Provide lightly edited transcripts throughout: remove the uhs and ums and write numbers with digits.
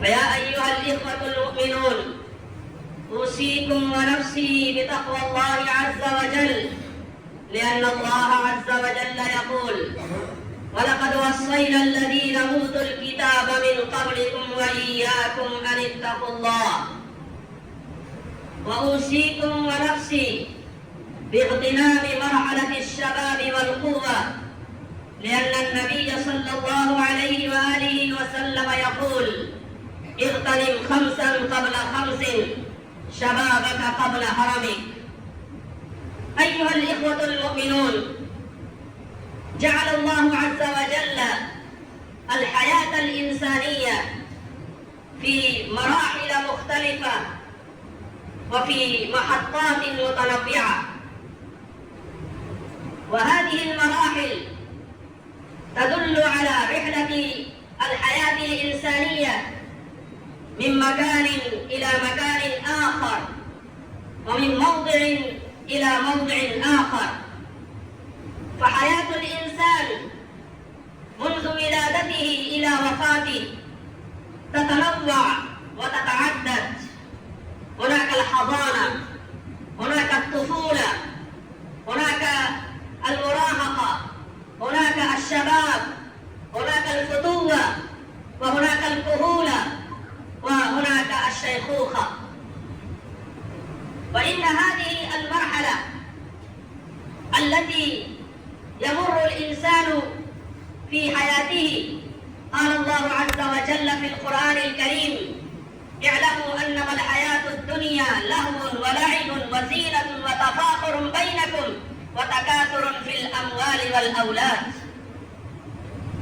فيا أيها الإخوة المؤمنون، أوصيكم ونفسي بتقوى الله عز وجل، لأن الله عز وجل يقول: ولقد وصينا الذين أوتوا الكتاب من قبلكم وإياكم أن اتقوا الله. وأوصيكم ونفسي باغتنام مرحلة الشباب والقوة، لأن النبي صلى الله عليه وآله وسلم يقول: اغتنم 5 قبل 5، شبابك قبل هرمك. أيها الإخوة المؤمنون، جعل الله عز وجل الحياة الإنسانية في مراحل مختلفة وفي محطات متنوعة، وهذه المراحل تدل على رحلة الحياة الإنسانية من مكان إلى مكان آخر، ومن موضع إلى موضع آخر. فحياة الإنسان منذ ولادته إلى وفاته تتنوع وتتعدد. هناك الحضانة، هناك الطفولة، هناك المراهقة، هناك الشباب، هناك الفتوة، وهناك الكهولة، وهناك الشيخوخة. وإن هذه المرحلة التي يمر الإنسان في حياته، قال الله عز وجل في القرآن الكريم: اعلموا أنما الحياة الدنيا لهو ولعب وزينة وتفاخر بينكم وتكاثر في الأموال والأولاد.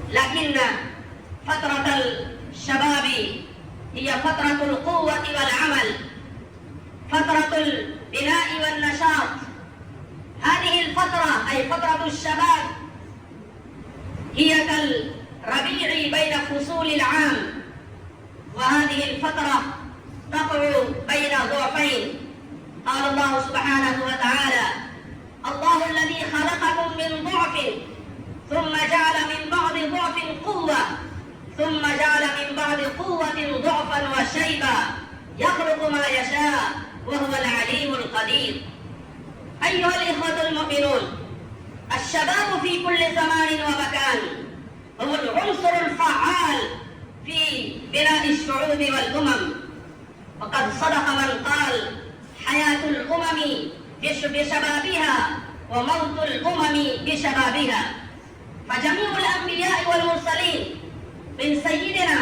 لكن فترة الشباب هي فترة القوة والعمل، فترة البناء والنشاط. هذه الفترة أي فترة الشباب هي كالربيع بين فصول العام، وهذه الفترة تقع بين ضعفين. قال الله سبحانه وتعالى: الله الذي خلقكم من ضعف ثم جعل من بعد ضعف قوة ثم جعل من بعد قوة ضعفا وشيبا يخلق ما يشاء وهو العليم القدير. أيها الإخوة المؤمنون، الشباب في كل زمان ومكان هو العنصر الفعال في بناء الشعوب والأمم. وقد صدق من قال: حياة الأمم بشبابها وموت الأمم بشبابها. فجميع الأنبياء والمرسلين من سيدنا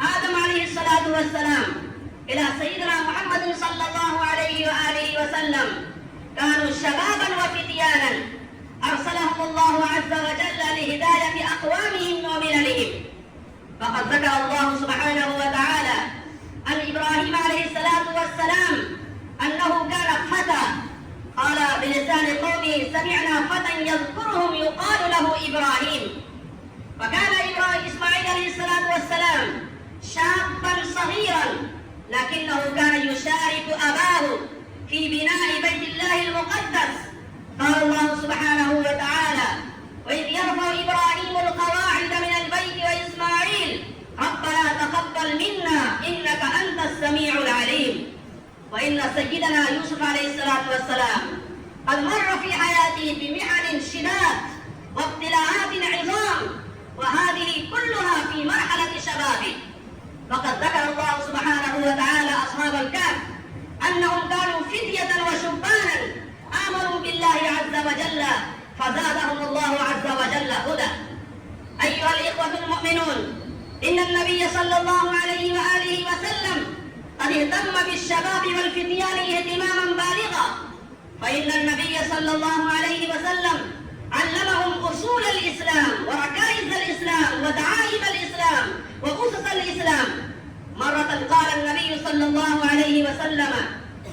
آدم عليه الصلاة والسلام إلى سيدنا محمد صلى الله عليه وآله وسلم كانوا شبابا وفتيانا أرسلهم الله عز وجل لهداية أقوامهم ومللهم. فقد ذكر الله سبحانه وتعالى عن إبراهيم عليه الصلاة والسلام أنه كان فتى، قال بلسان قومه: سمعنا فتى يذكرهم يقال له إبراهيم. فكان إسماعيل عليه الصلاة والسلام شابا صغيرا، لكنه كان يشارك أباه في بناء بيت الله المقدس. قال الله سبحانه وتعالى: وإذ يرفع إبراهيم القواعد من البيت وإسماعيل ربنا تقبل منا إنك أنت السميع العليم. وإن سيدنا يوسف عليه الصلاة والسلام قد مر في حياته بمحن شداد وابتلاءات عظام، وهذه كلها في مرحلة شبابه. فقد ذكر الله سبحانه وتعالى أصحاب الكهف أنهم كانوا فتية وشبانا آمنوا بالله عز وجل فزادهم الله عز وجل هدى. أيها الإخوة المؤمنون، إن النبي صلى الله عليه وآله وسلم قد اهتم بالشباب والفتيان اهتماما بالغا، فإن النبي صلى الله عليه وسلم علمهم أصول الإسلام وركائز الإسلام ودعائم الإسلام وأسس الإسلام. مرة قال النبي صلى الله عليه وسلم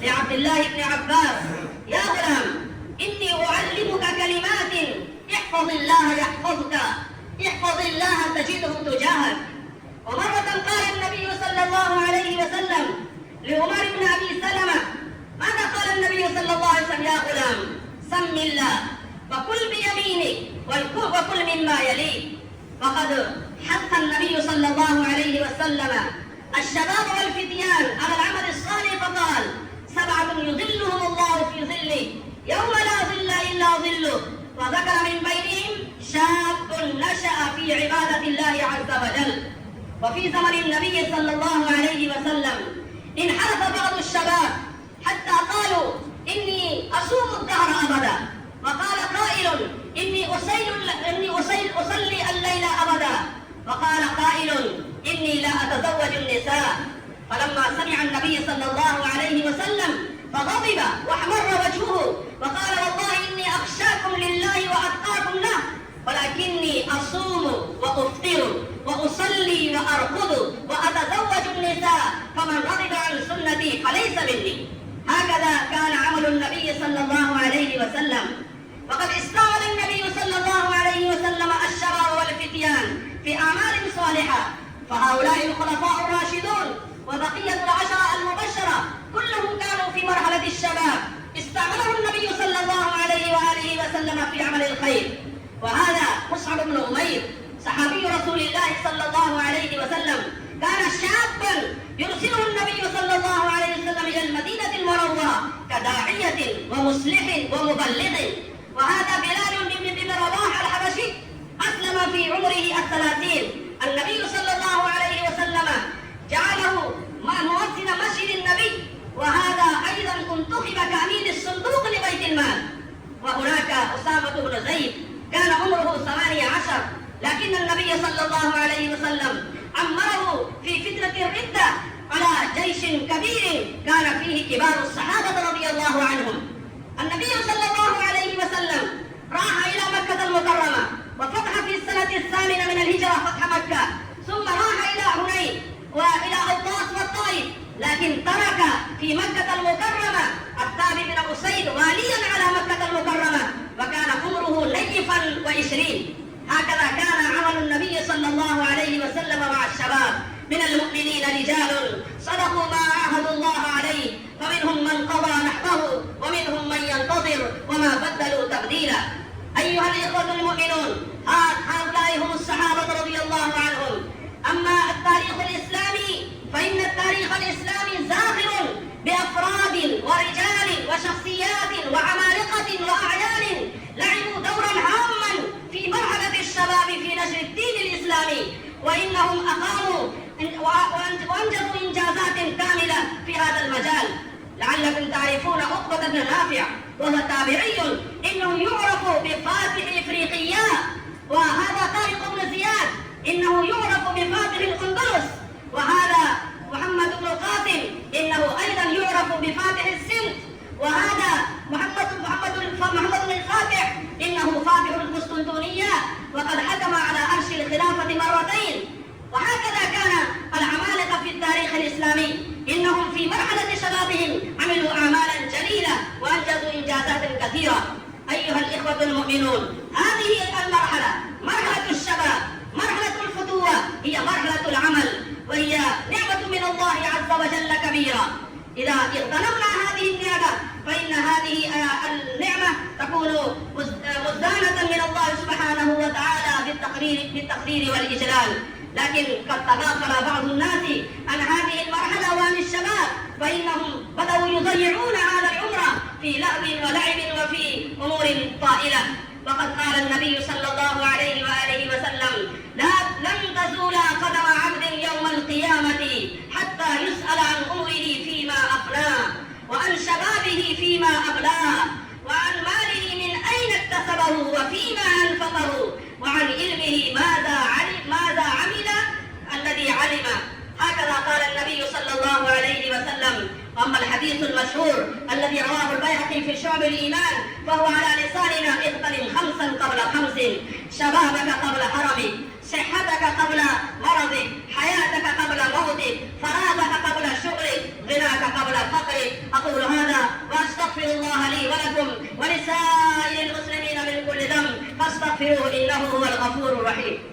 لعبد الله بن عباس: يا غلام، إني أعلمك كلمات احفظ الله يحفظك، احفظ الله تجده تجاهك. ومرة قال النبي صلى الله عليه وسلم لعمر بن أبي سلمة: ماذا قال النبي صلى الله عليه وسلم؟ يا غلام، سم الله وكل بيمينك وكل مما يليك. فقد حث النبي صلى الله عليه وسلم الشباب والفتيان على العمل الصالح فقال: 7 يظلهم الله في ظله يوم لا ظل إلا ظله. وذكر من بينهم شاب نشأ في عبادة الله عز وجل. وفي زمن النبي صلى الله عليه وسلم انحرف بعض الشباب حتى قالوا: إني أصوم الدهر أبدا. وقال قائل: إني أصلي الليل أبدا. وقال قائل: إني لا أتزوج النساء. فلما سمع النبي صلى الله عليه وسلم فغضب واحمر وجهه وقال: والله إني أخشاكم لله وأتقاكم له، ولكني أصوم وأفطر وأصلي وأرقد وأتزوج النساء، فمن رغب عن سنتي فليس مني. هكذا كان عمل النبي صلى الله عليه وسلم. وقد استعمل النبي صلى الله عليه وسلم الشباب والفتيان في أعمال صالحة. فهؤلاء الخلفاء الراشدون وبقية العشرة المبشرة كلهم كانوا في مرحلة الشباب، استعمله النبي صلى الله عليه وآله وسلم في عمل الخير. وهذا مصعب بن عمير صحابي رسول الله صلى الله عليه وسلم كان شابا يرسله النبي صلى الله عليه وسلم إلى المدينة المنورة كداعية ومصلح ومبلغ. وهذا بلال بن رباح الحبشي أسلم في عمره 30. النبي صلى الله عليه وسلم جعله مؤذن مسجد النبي، وهذا أيضا انتخب كأمين الصندوق لبيت المال. وهناك أسامة بن زيد كان عمره 18، لكن النبي صلى الله عليه وسلم عمره في فتنة الردة على جيش كبير كان فيه كبار الصحابة رضي الله عنهم. النبي صلى الله عليه وسلم راح إلى مكة المكرمة وفتح في السنة 8 من الهجرة فتح مكة، ثم راح إلى هنين وإلى أوطاس والطائف، لكن ترك في مكة المكرمة الثابت بن أسيد واليا على مكة المكرمة، وكان عمره نيفا و20. هكذا كان عمل النبي صلى الله عليه وسلم مع الشباب. من المؤمنين رجال صدقوا ما عاهدوا الله عليه، فمنهم من قضى نحبه ومنهم من ينتظر وما بدلوا تبديلا. أيها الإخوة المؤمنون، هؤلاء هم الصحابة رضي الله عنهم. أما التاريخ الإسلامي فإن التاريخ الإسلامي زاخر بأفراد ورجال وشخصيات وعمالقة وأعيان لعبوا دورا هاما في مرحلة الشباب في نشر الدين الإسلامي، وإنهم أقاموا وأنجزوا إنجازات كاملة في هذا المجال. لعلكم تعرفون عقبة بن نافع، وهو تابعي، إنه يعرف بفاتح إفريقيا. وهذا طارق بن زياد إنه يعرف بفاتح الأندلس. وهذا محمد بن القاسم إنه أيضا يعرف بفاتح السند. وهذا محمد بن الفاتح إنه فاتح القسطنطينية، وقد حكم على عرش الخلافة مرتين. وهكذا كان العمالقة في التاريخ الإسلامي، إنهم في مرحلة شبابهم عملوا أعمالا جليلة وأنجزوا إنجازات كثيرة. أيها الإخوة المؤمنون، هذه المرحلة، مرحلة الشباب، مرحلة الفتوة، هي مرحلة العمل، وهي نعمة من الله عز وجل كبيرة. إذا اغتنمنا هذه النعمة فإن هذه النعمة تكون مزدانة من الله سبحانه وتعالى بالتقدير والإجلال. لكن قد تغافل بعض الناس عن هذه المرحلة وعن الشباب، فإنهم بدأوا يضيعون هذا العمر في لعب ولعب وفي أمور طائلة. وقد قال النبي صلى الله عليه وآله وسلم: لن تزول قدم عبد يوم القيامة حتى يسأل عن عمره فيما أفناه، وعن شبابه فيما أبلاه، وعن ماله من أين اكتسبه وفيما أنفقه، وعن علمه ماذا عمل الذي علم. هكذا قال النبي صلى الله عليه وسلم. أما الحديث المشهور الذي رواه البيهقي في شعب الإيمان فهو على لساننا: اغتنم 5 قبل 5، شبابك قبل حرمك، صحتك قبل مرضك، حياتك قبل موتك، فراغك قبل شغلك، غناك قبل فقرك. أقول هذا وأستغفر الله لي ولكم ولسائر المسلمين من كل ذنب، فاستغفروه إنه هو الغفور الرحيم.